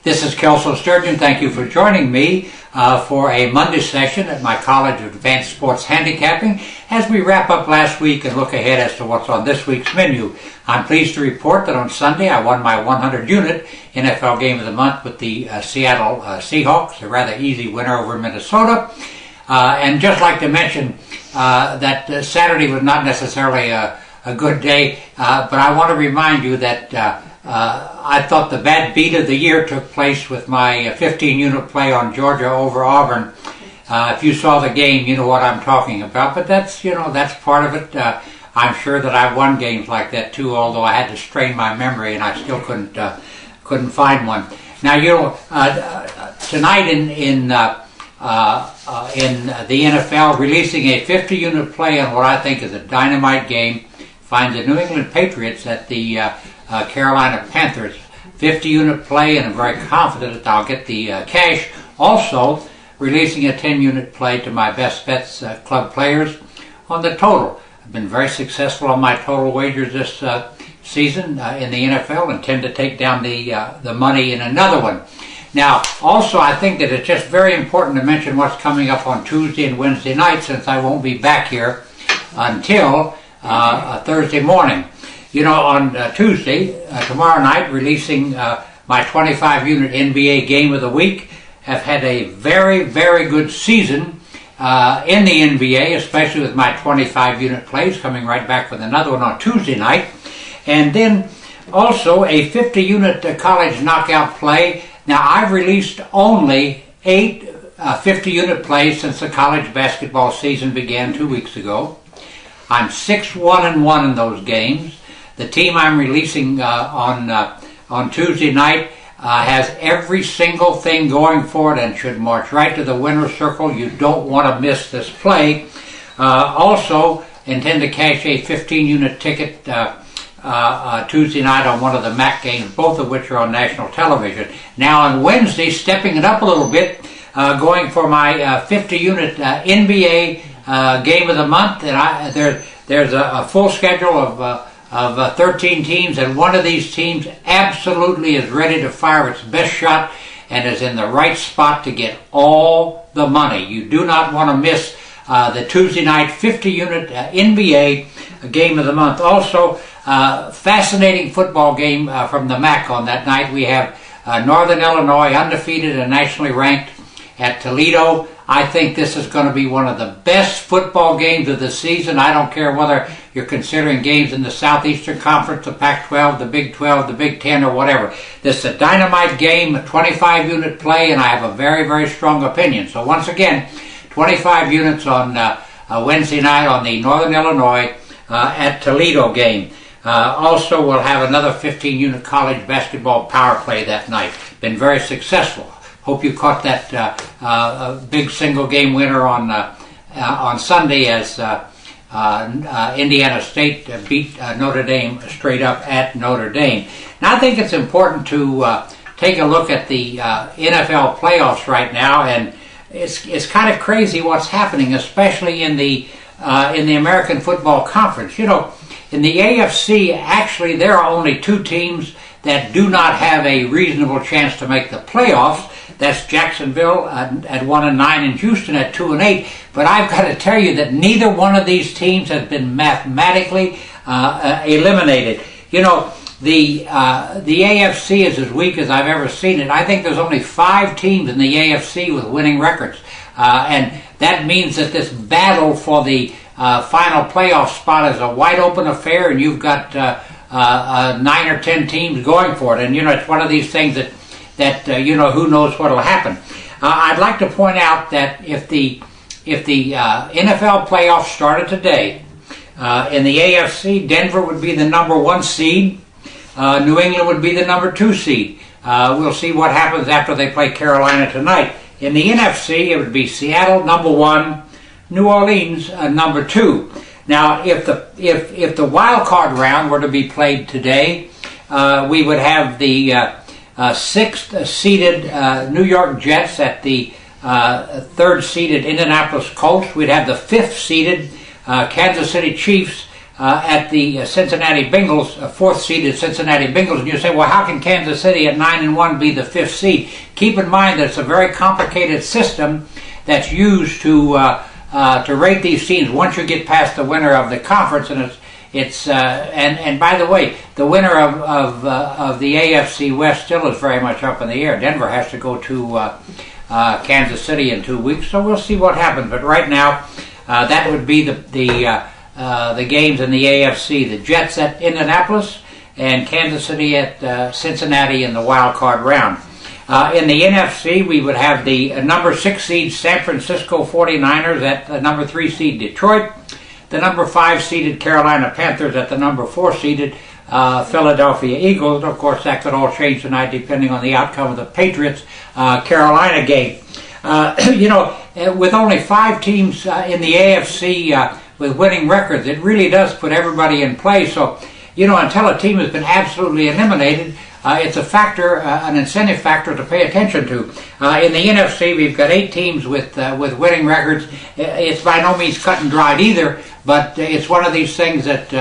This is Kelso Sturgeon. Thank you for joining me for a Monday session at my College of Advanced Sports Handicapping as we wrap up last week and look ahead as to what's on this week's menu. I'm pleased to report that on Sunday I won my 100-unit NFL Game of the Month with the Seattle Seahawks, a rather easy winner over Minnesota. And just like to mention that Saturday was not necessarily a good day, but I want to remind you that I thought the bad beat of the year took place with my 15-unit play on Georgia over Auburn. If you saw the game, you know what I'm talking about. But that's part of it. I'm sure that I've won games like that too, although I had to strain my memory and I still couldn't find one. Now tonight in the NFL, releasing a 50-unit play on what I think is a dynamite game, finds the New England Patriots at the Carolina Panthers. 50-unit play, and I'm very confident that I'll get the cash. Also, releasing a 10-unit play to my Best Bets club players on the total. I've been very successful on my total wagers this season in the NFL, and tend to take down the money in another one. Now, also, I think that it's just very important to mention what's coming up on Tuesday and Wednesday night, since I won't be back here until Thursday morning. On Tuesday, tomorrow night, releasing my 25-unit NBA Game of the Week. Have had a very, very good season in the NBA, especially with my 25-unit plays, coming right back with another one on Tuesday night. And then also a 50-unit college knockout play. Now, I've released only 8 50-unit plays since the college basketball season began 2 weeks ago. I'm 6-1-1 in those games. The team I'm releasing on Tuesday night has every single thing going for it and should march right to the winner's circle. You don't want to miss this play. Also, intend to cash a 15-unit ticket Tuesday night on one of the MAC games, both of which are on national television. Now on Wednesday, stepping it up a little bit, going for my 50-unit NBA Game of the Month. And there's a full schedule of 13 teams, and one of these teams absolutely is ready to fire its best shot and is in the right spot to get all the money. You do not want to miss the Tuesday night 50-unit NBA Game of the Month. Also, fascinating football game from the MAC on that night. We have Northern Illinois, undefeated and nationally ranked, at Toledo. I think this is going to be one of the best football games of the season. I don't care whether you're considering games in the Southeastern Conference, the Pac-12, the Big 12, the Big 10, or whatever. This is a dynamite game, a 25-unit play, and I have a very, very strong opinion. So once again, 25 units on Wednesday night on the Northern Illinois at Toledo game. Also, we'll have another 15-unit college basketball power play that night. Been very successful. Hope you caught that big single game winner on Sunday as Indiana State beat Notre Dame straight up at Notre Dame. Now I think it's important to take a look at the NFL playoffs right now, and it's kind of crazy what's happening, especially in the American Football Conference. In the AFC, actually there are only 2 teams that do not have a reasonable chance to make the playoffs. That's Jacksonville at 1-9 and Houston at 2-8. But I've got to tell you that neither one of these teams has been mathematically eliminated. The AFC is as weak as I've ever seen it. I think there's only 5 teams in the AFC with winning records. And that means that this battle for the final playoff spot is a wide open affair, and you've got 9 or 10 teams going for it. And, it's one of these things that who knows what will happen. I'd like to point out that if the NFL playoffs started today, in the AFC, Denver would be the number 1 seed. New England would be the number 2 seed. We'll see what happens after they play Carolina tonight. In the NFC, it would be Seattle number 1, New Orleans number 2. Now, if the wild card round were to be played today, we would have the 6th seeded New York Jets at the 3rd seeded Indianapolis Colts. We'd have the 5th seeded Kansas City Chiefs at the Cincinnati Bengals, fourth-seeded Cincinnati Bengals, and you say, well, how can Kansas City at 9-1 be the fifth seed? Keep in mind that it's a very complicated system that's used to rate these teams once you get past the winner of the conference, and and by the way, the winner of the AFC West still is very much up in the air. Denver has to go to Kansas City in 2 weeks, so we'll see what happens. But right now, that would be the games in the AFC: the Jets at Indianapolis and Kansas City at Cincinnati in the wild card round. In the NFC, we would have the number 6 seed San Francisco 49ers at the number 3 seed Detroit, the number 5 seeded Carolina Panthers at the number 4 seeded Philadelphia Eagles. Of course, that could all change tonight depending on the outcome of the Patriots Carolina game. With only 5 teams in the AFC with winning records, it really does put everybody in play. So, until a team has been absolutely eliminated, it's a factor, an incentive factor to pay attention to. In the NFC, we've got 8 teams with winning records. It's by no means cut and dried either, but it's one of these things that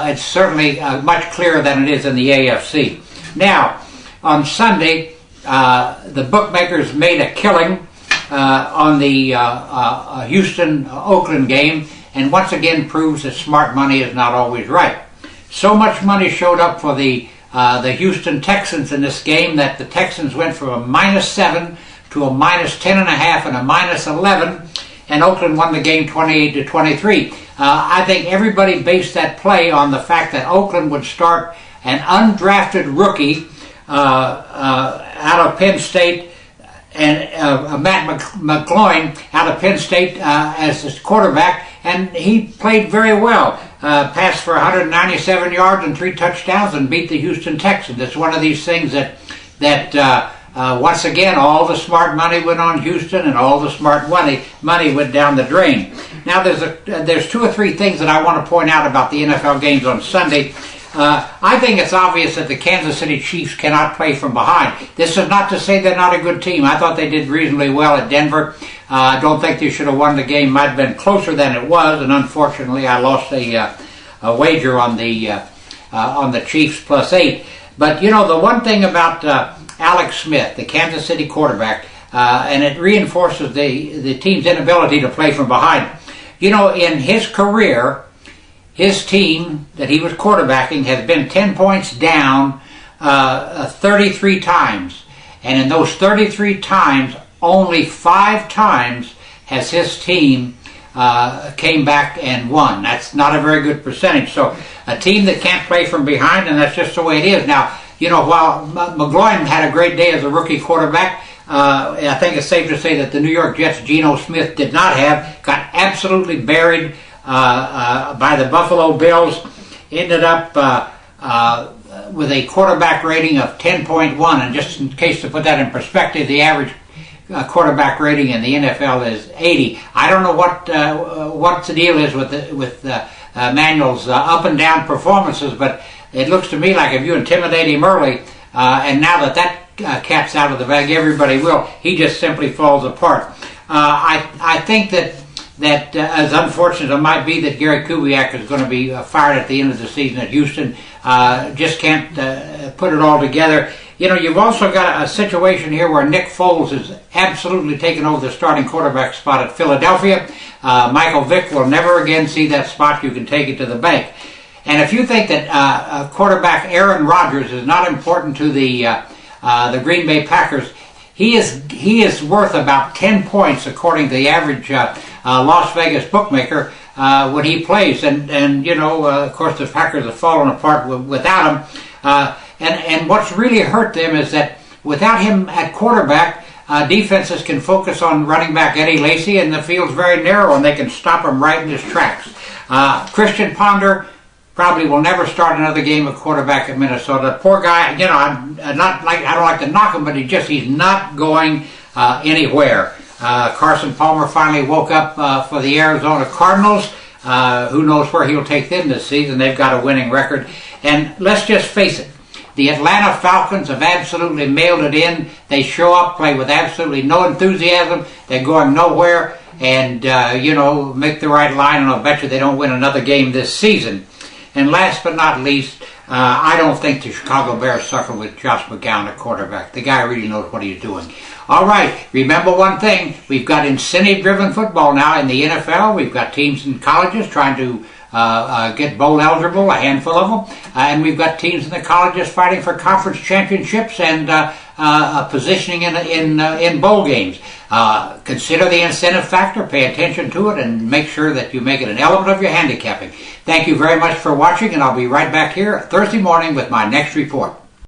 it's certainly much clearer than it is in the AFC. Now, on Sunday, the bookmakers made a killing on the Houston-Oakland game, and once again proves that smart money is not always right. So much money showed up for the Houston Texans in this game that the Texans went from a -7 to a -10.5 and a -11, and Oakland won the game 28-23. I think everybody based that play on the fact that Oakland would start an undrafted rookie out of Penn State, and Matt McGloin out of Penn State as his quarterback, and he played very well. Passed for 197 yards and 3 touchdowns and beat the Houston Texans. It's one of these things that once again, all the smart money went on Houston and all the smart money went down the drain. Now, there's 2 or 3 things that I want to point out about the NFL games on Sunday. I think it's obvious that the Kansas City Chiefs cannot play from behind. This is not to say they're not a good team. I thought they did reasonably well at Denver. I don't think they should have won the game. Might have been closer than it was, and unfortunately, I lost a wager on the Chiefs +8. But the one thing about Alex Smith, the Kansas City quarterback, and it reinforces the team's inability to play from behind. In his career, his team that he was quarterbacking has been 10 points down 33 times. And in those 33 times, only 5 times has his team came back and won. That's not a very good percentage. So a team that can't play from behind, and that's just the way it is. Now, while McGloin had a great day as a rookie quarterback, I think it's safe to say that the New York Jets' Geno Smith did not got absolutely buried by the Buffalo Bills, ended up with a quarterback rating of 10.1, and just in case to put that in perspective, the average quarterback rating in the NFL is 80. I don't know what the deal is with Manuel's up and down performances, but it looks to me like if you intimidate him early, and now that cat's out of the bag, everybody will. He just simply falls apart. I think that as unfortunate as it might be that Gary Kubiak is going to be fired at the end of the season at Houston, just can't put it all together. You've also got a situation here where Nick Foles is absolutely taken over the starting quarterback spot at Philadelphia. Michael Vick will never again see that spot. You can take it to the bank. And if you think that quarterback Aaron Rodgers is not important to the Green Bay Packers, he is worth about 10 points according to the average Las Vegas bookmaker when he plays. And of course, the Packers have fallen apart without him. And what's really hurt them is that without him at quarterback, defenses can focus on running back Eddie Lacy, and the field's very narrow, and they can stop him right in his tracks. Christian Ponder probably will never start another game at quarterback at Minnesota. Poor guy, I don't like to knock him, but he's not going anywhere. Carson Palmer finally woke up for the Arizona Cardinals. Who knows where he'll take them this season? They've got a winning record. And let's just face it, the Atlanta Falcons have absolutely mailed it in. They show up, play with absolutely no enthusiasm. They're going nowhere. and make the right line, and I'll bet you they don't win another game this season. And last but not least, I don't think the Chicago Bears suffer with Josh McCown at quarterback. The guy really knows what he's doing. All right, remember one thing. We've got incentive-driven football now in the NFL. We've got teams in colleges trying to get bowl eligible, a handful of them. And we've got teams in the colleges fighting for conference championships and positioning in bowl games. Consider the incentive factor, pay attention to it, and make sure that you make it an element of your handicapping. Thank you very much for watching, and I'll be right back here Thursday morning with my next report.